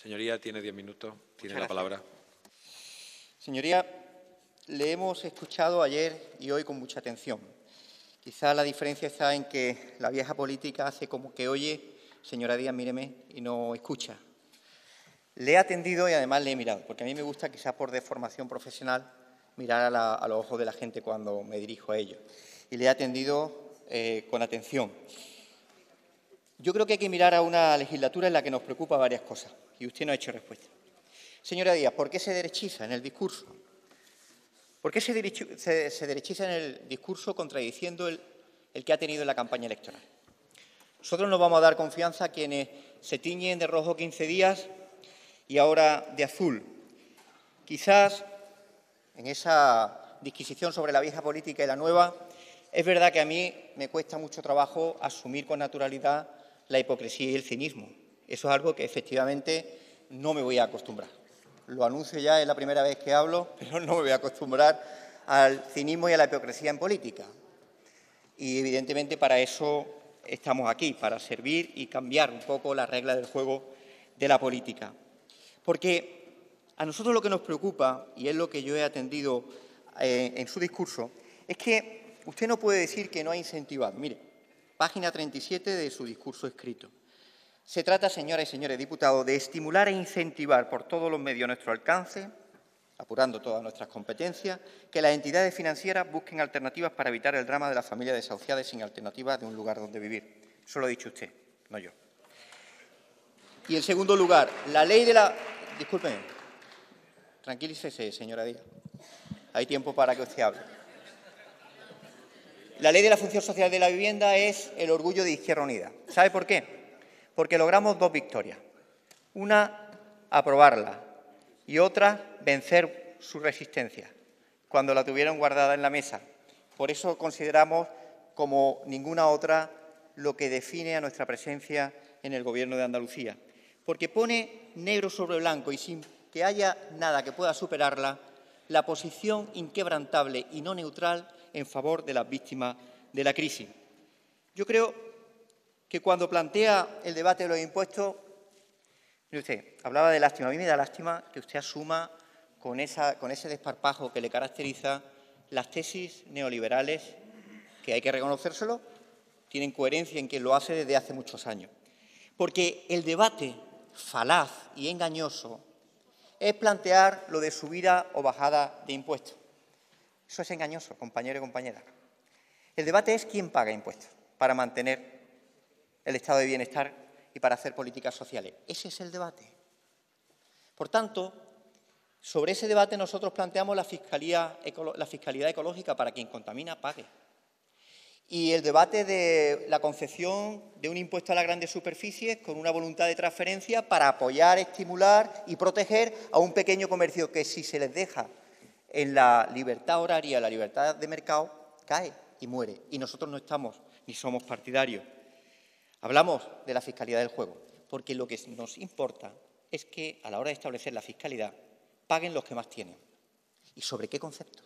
Señoría, tiene 10 minutos. Tiene la palabra. Señoría, le hemos escuchado ayer y hoy con mucha atención. Quizá la diferencia está en que la vieja política hace como que oye, señora Díaz, míreme, y no escucha. Le he atendido y además le he mirado, porque a mí me gusta, quizás por deformación profesional, mirar a los ojos de la gente cuando me dirijo a ellos. Y le he atendido con atención. Yo creo que hay que mirar a una legislatura en la que nos preocupa varias cosas, y usted no ha hecho respuesta. Señora Díaz, ¿por qué se derechiza en el discurso? ¿Por qué se derechiza en el discurso contradiciendo el que ha tenido en la campaña electoral? Nosotros nos vamos a dar confianza a quienes se tiñen de rojo 15 días y ahora de azul. Quizás en esa disquisición sobre la vieja política y la nueva, es verdad que a mí me cuesta mucho trabajo asumir con naturalidad la hipocresía y el cinismo. Eso es algo que efectivamente no me voy a acostumbrar. Lo anuncio ya, es la primera vez que hablo, pero no me voy a acostumbrar al cinismo y a la hipocresía en política. Y evidentemente para eso estamos aquí, para servir y cambiar un poco las reglas del juego de la política. Porque a nosotros lo que nos preocupa, y es lo que yo he atendido en su discurso, es que usted no puede decir que no ha incentivado. Mire, página 37 de su discurso escrito. Se trata, señoras y señores diputados, de estimular e incentivar por todos los medios a nuestro alcance, apurando todas nuestras competencias, que las entidades financieras busquen alternativas para evitar el drama de las familias desahuciadas sin alternativas de un lugar donde vivir. Eso lo ha dicho usted, no yo. Y, en segundo lugar, la ley de la... Discúlpeme. Tranquilícese, señora Díaz. Hay tiempo para que usted hable. La ley de la función social de la vivienda es el orgullo de Izquierda Unida. ¿Sabe por qué? Porque logramos dos victorias. Una, aprobarla, y otra, vencer su resistencia, cuando la tuvieron guardada en la mesa. Por eso consideramos, como ninguna otra, lo que define a nuestra presencia en el Gobierno de Andalucía. Porque pone negro sobre blanco y sin que haya nada que pueda superarla, la posición inquebrantable y no neutral en favor de las víctimas de la crisis. Yo creo que cuando plantea el debate de los impuestos, mire usted, hablaba de lástima. A mí me da lástima que usted asuma con ese desparpajo que le caracteriza las tesis neoliberales, que hay que reconocérselo, tienen coherencia en quien lo hace desde hace muchos años. Porque el debate falaz y engañoso es plantear lo de subida o bajada de impuestos. Eso es engañoso, compañero y compañera. El debate es quién paga impuestos para mantener el estado de bienestar y para hacer políticas sociales. Ese es el debate. Por tanto, sobre ese debate nosotros planteamos la fiscalidad ecológica para quien contamina pague. Y el debate de la concepción de un impuesto a las grandes superficies con una voluntad de transferencia para apoyar, estimular y proteger a un pequeño comercio que, si se les deja en la libertad horaria, la libertad de mercado, cae y muere. Y nosotros no estamos ni somos partidarios. Hablamos de la fiscalidad del juego, porque lo que nos importa es que, a la hora de establecer la fiscalidad, paguen los que más tienen. ¿Y sobre qué conceptos?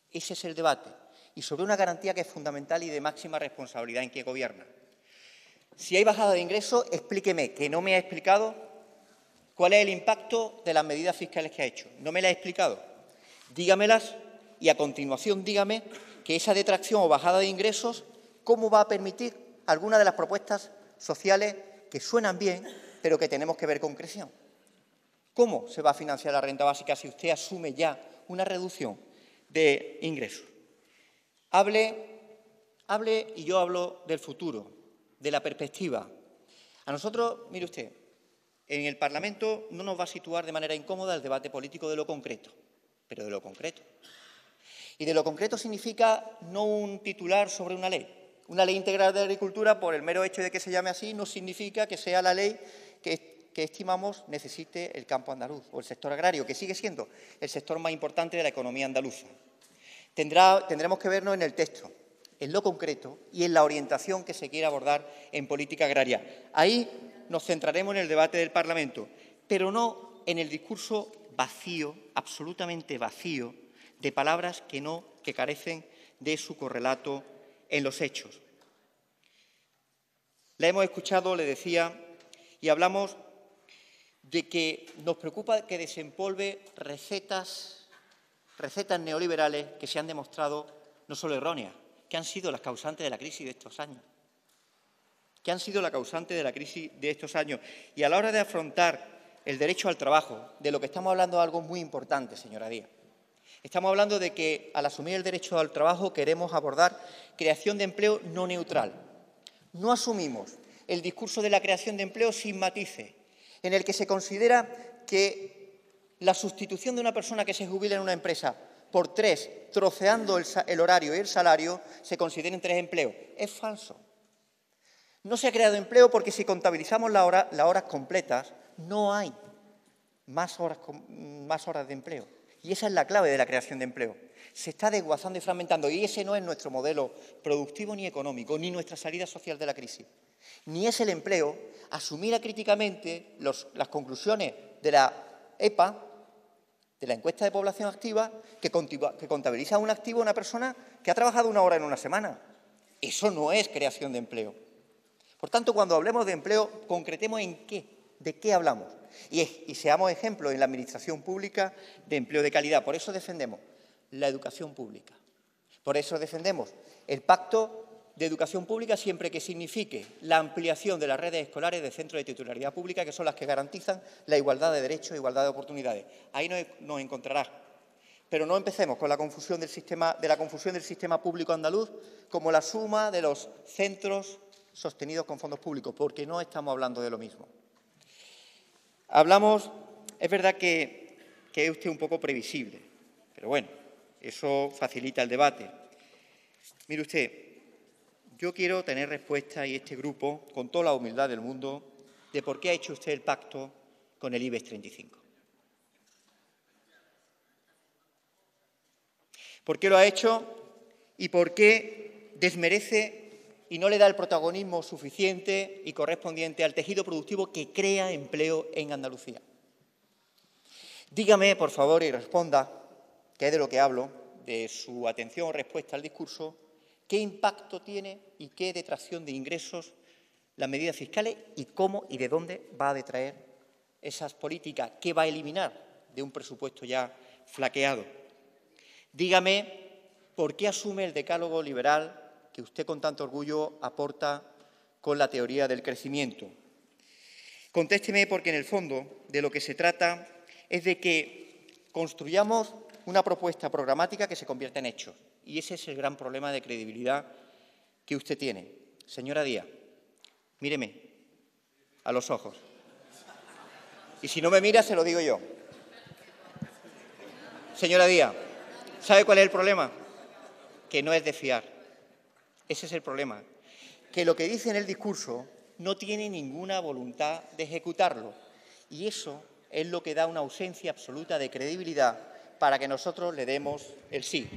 Ese es el debate. Y sobre una garantía que es fundamental y de máxima responsabilidad en quien gobierna. Si hay bajada de ingresos, explíqueme, que no me ha explicado, cuál es el impacto de las medidas fiscales que ha hecho. No me las ha explicado. Dígamelas y, a continuación, dígame que esa detracción o bajada de ingresos, ¿cómo va a permitir algunas de las propuestas sociales que suenan bien, pero que tenemos que ver con concreción? ¿Cómo se va a financiar la renta básica si usted asume ya una reducción de ingresos? Hable y yo hablo del futuro, de la perspectiva. A nosotros, mire usted, en el Parlamento no nos va a situar de manera incómoda el debate político de lo concreto, pero de lo concreto. Y de lo concreto significa no un titular sobre una ley. Una ley integral de agricultura, por el mero hecho de que se llame así, no significa que sea la ley que estimamos necesite el campo andaluz o el sector agrario, que sigue siendo el sector más importante de la economía andaluza. Tendremos que vernos en el texto, en lo concreto y en la orientación que se quiere abordar en política agraria. Ahí nos centraremos en el debate del Parlamento, pero no en el discurso vacío, absolutamente vacío, de palabras que carecen de su correlato en los hechos. La hemos escuchado, le decía, y hablamos de que nos preocupa que desempolve recetas neoliberales que se han demostrado no solo erróneas, que han sido las causantes de la crisis de estos años. Y a la hora de afrontar el derecho al trabajo, de lo que estamos hablando es algo muy importante, señora Díaz. Estamos hablando de que, al asumir el derecho al trabajo, queremos abordar creación de empleo no neutral. No asumimos el discurso de la creación de empleo sin matices, en el que se considera que la sustitución de una persona que se jubila en una empresa por 3, troceando el horario y el salario, se consideren 3 empleos. Es falso. No se ha creado empleo porque si contabilizamos las horas completas, no hay más horas de empleo. Y esa es la clave de la creación de empleo. Se está desguazando y fragmentando, y ese no es nuestro modelo productivo ni económico, ni nuestra salida social de la crisis. Ni es el empleo asumir críticamente las conclusiones de la EPA, de la encuesta de población activa, que contabiliza un activo una persona que ha trabajado 1 hora en una semana. Eso no es creación de empleo. Por tanto, cuando hablemos de empleo, concretemos de qué hablamos. Y seamos ejemplos en la administración pública de empleo de calidad. Por eso defendemos la educación pública. Por eso defendemos el pacto de educación pública siempre que signifique la ampliación de las redes escolares de centros de titularidad pública, que son las que garantizan la igualdad de derechos e igualdad de oportunidades. Ahí nos encontrará. Pero no empecemos con la confusión del sistema público andaluz como la suma de los centros sostenidos con fondos públicos, porque no estamos hablando de lo mismo. Es verdad que es usted un poco previsible, pero bueno, eso facilita el debate. Mire usted, yo quiero tener respuesta, y este grupo, con toda la humildad del mundo, de por qué ha hecho usted el pacto con el IBEX 35. ¿Por qué lo ha hecho y por qué desmerece y no le da el protagonismo suficiente y correspondiente al tejido productivo que crea empleo en Andalucía? Dígame, por favor, y responda, que es de lo que hablo, de su atención o respuesta al discurso, qué impacto tiene y qué detracción de ingresos las medidas fiscales y cómo y de dónde va a detraer esas políticas que va a eliminar de un presupuesto ya flaqueado. Dígame por qué asume el decálogo liberal que usted con tanto orgullo aporta con la teoría del crecimiento. Contésteme, porque en el fondo de lo que se trata es de que construyamos una propuesta programática que se convierta en hechos. Y ese es el gran problema de credibilidad que usted tiene. Señora Díaz, míreme a los ojos. Y si no me mira, se lo digo yo. Señora Díaz, ¿sabe cuál es el problema? Que no es de fiar. Ese es el problema. Que lo que dice en el discurso no tiene ninguna voluntad de ejecutarlo. Y eso es lo que da una ausencia absoluta de credibilidad para que nosotros le demos el sí.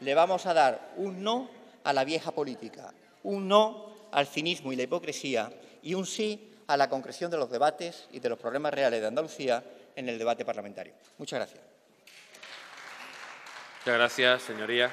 Le vamos a dar un no a la vieja política, un no al cinismo y la hipocresía y un sí a la concreción de los debates y de los problemas reales de Andalucía en el debate parlamentario. Muchas gracias. Muchas gracias, señoría.